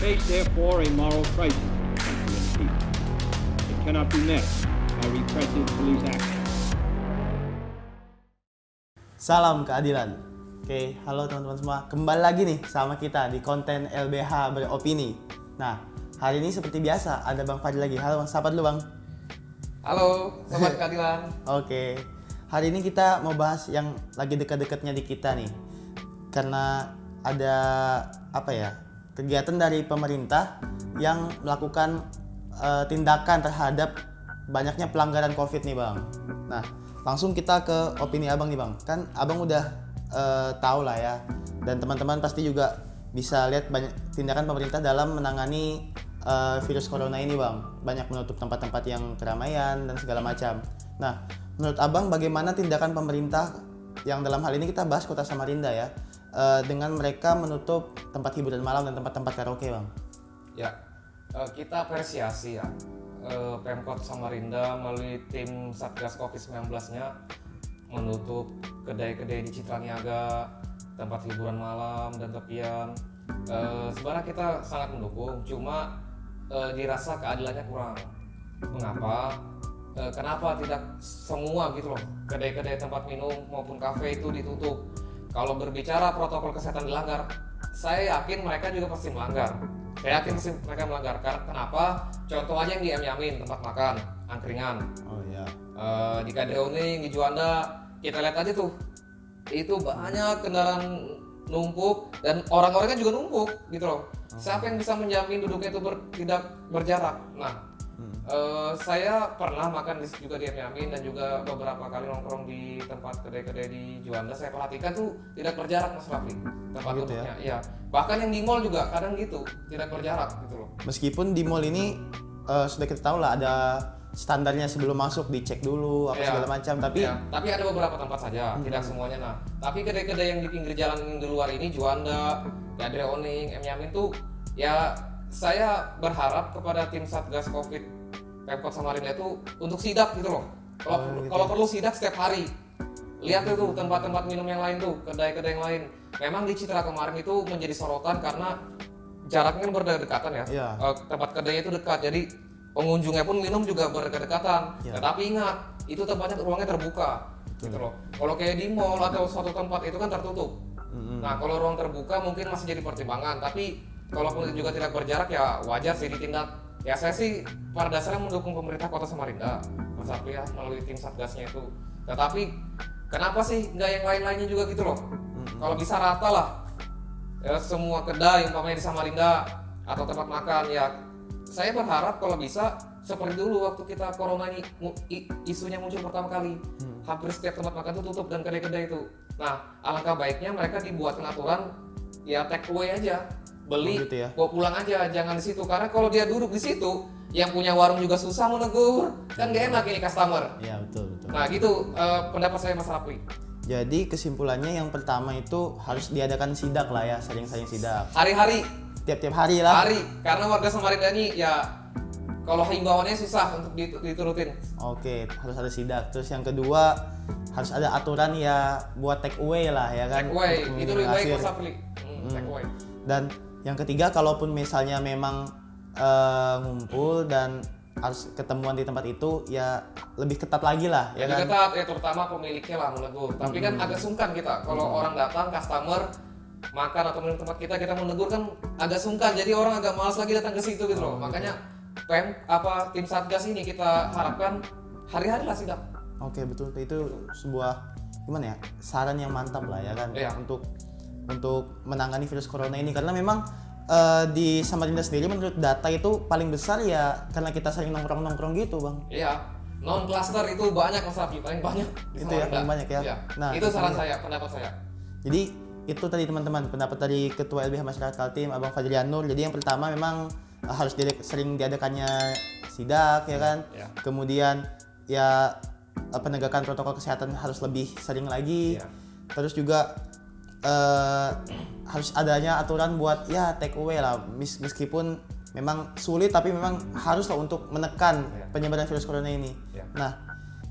face therefore a moral crisis in the country and people. It cannot be met by repressive police action. Salam keadilan. Oke, halo teman-teman semua. Kembali lagi nih sama kita di konten LBH Beropini. Nah, hari ini seperti biasa ada Bang Fadil lagi. Halo Bang, sapa dulu Bang. Halo, sobat keadilan. Oke, hari ini kita mau bahas yang lagi dekat-dekatnya di kita nih. Karena ada kegiatan dari pemerintah yang melakukan tindakan terhadap banyaknya pelanggaran COVID nih Bang. Nah, langsung kita ke opini Abang nih Bang. Kan Abang udah tahu lah ya, dan teman-teman pasti juga bisa lihat banyak tindakan pemerintah dalam menangani virus corona ini Bang. Banyak menutup tempat-tempat yang keramaian dan segala macam. Nah, menurut Abang bagaimana tindakan pemerintah yang dalam hal ini kita bahas Kota Samarinda ya, dengan mereka menutup tempat hiburan malam dan tempat-tempat karaoke Bang? Ya, kita apresiasi ya Pemkot Samarinda melalui tim Satgas COVID-19-nya menutup kedai-kedai di Citra Niaga, tempat hiburan malam dan tepian. Sebenarnya kita sangat mendukung, cuma dirasa keadilannya kurang. Mengapa? Kenapa tidak semua gitu loh kedai-kedai tempat minum maupun kafe itu ditutup? Kalau berbicara protokol kesehatan dilanggar, saya yakin mereka juga pasti melanggar. Saya yakin pasti mereka melanggar. Kenapa? Contoh aja yang di Yamin, tempat makan, angkringan. Oh iya. Di Kadreoning, di Juanda, kita lihat aja tuh, itu banyak kendaraan numpuk dan orang-orangnya juga numpuk gitu loh. Siapa yang bisa menjamin duduknya itu tidak berjarak? Nah, saya pernah makan juga di Yamin dan juga beberapa kali nongkrong di tempat kedai-kedai di Juanda. Saya perhatikan tuh tidak berjarak Mas Rafli tempat gitu duduknya. ya? Iya. Bahkan yang di mall juga kadang gitu, tidak berjarak gitu loh. Meskipun di mall ini sudah kita tahu lah ada standarnya sebelum masuk, dicek dulu apa segala macam, tapi tapi ada beberapa tempat saja, tidak semuanya. Nah, tapi kedai-kedai yang di pinggir jalan di luar ini, Juanda, Kadreoning, Yamin tuh ya saya berharap kepada tim Satgas Covid Pemkot Samarinda itu untuk sidak gitu loh. Kalau perlu sidak setiap hari. Lihat itu tempat-tempat minum yang lain tuh, kedai-kedai yang lain. Memang di Citra kemarin itu menjadi sorotan karena jaraknya berdekatan ya. Tempat kedainya itu dekat, jadi pengunjungnya pun minum juga berdekatan. Tetapi ingat, itu tempatnya ruangnya terbuka. Gitu loh. Kalau kayak di mall atau suatu tempat itu kan tertutup. Nah, kalau ruang terbuka mungkin masih jadi pertimbangan, tapi kalaupun juga tidak berjarak ya wajar sih ditindak. Ya saya sih pada dasarnya mendukung pemerintah Kota Samarinda, Mas Afri ya, melalui tim Satgasnya itu. Tetapi kenapa sih nggak yang lain-lainnya juga gitu loh? Kalau bisa rata lah, ya, semua kedai umpamanya di Samarinda atau tempat makan ya. Saya berharap kalau bisa seperti dulu waktu kita corona ini isunya muncul pertama kali, hampir setiap tempat makan itu tutup dan kedai-kedai itu. Nah, alangkah baiknya mereka dibuatkan aturan ya take away aja. Beli, gitu ya? bawa pulang aja, jangan di situ. Karena kalau dia duduk di situ, yang punya warung juga susah mau negur, kan gak enak ini customer. Iya betul. Nah gitu pendapat saya Mas Rafli. Jadi kesimpulannya yang pertama itu harus diadakan sidak lah ya, saling-saling sidak. Hari-hari, Tiap-tiap hari lah. karena warga Samarinda ini ya kalau himbauannya susah untuk diturutin. Oke, harus ada sidak. Terus yang kedua harus ada aturan ya buat take away lah ya kan. Take away, Untuk itu lebih baik minimalisir. Mas Rafli. Take away. Dan yang ketiga, kalaupun misalnya memang ngumpul dan harus ketemuan di tempat itu ya lebih ketat lagi lah ya Lebih kan. ketat ya, terutama pemiliknya lah menegur. Tapi kan agak sungkan kita kalau orang datang customer makan atau minum tempat kita menegur kan agak sungkan. Jadi orang agak malas lagi datang ke situ gitu loh. Makanya tim Satgas ini kita harapkan hari-hari lah sidak. Oke, betul. Itu sebuah gimana ya? Saran yang mantap lah ya kan untuk menangani virus corona ini, karena memang di Samarinda sendiri menurut data itu paling besar ya karena kita sering nongkrong-nongkrong gitu, Bang. Iya. Non cluster itu banyak Mas Rafi, paling banyak. Itu ya, paling banyak ya. Iya. Nah, itu saran saya, pendapat saya. Jadi itu tadi teman-teman pendapat dari Ketua LBH Masyarakat Kaltim Abang Fadlian Nur. Jadi yang pertama memang harus sering diadakannya sidak ya kan. Ya. Kemudian ya penegakan protokol kesehatan harus lebih sering lagi. Ya. Terus juga harus adanya aturan buat ya take away lah, meskipun memang sulit tapi memang harus lah untuk menekan penyebaran virus corona ini. Nah,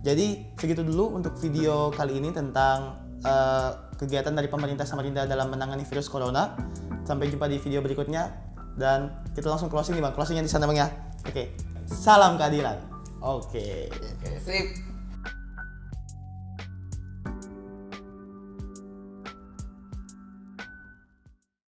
jadi segitu dulu untuk video kali ini tentang kegiatan dari pemerintah Samarinda dalam menangani virus corona. Sampai jumpa di video berikutnya. Dan kita langsung closing nih Bang. Closingnya di sana Bang ya. Oke. Salam keadilan. Oke. Oke, sip.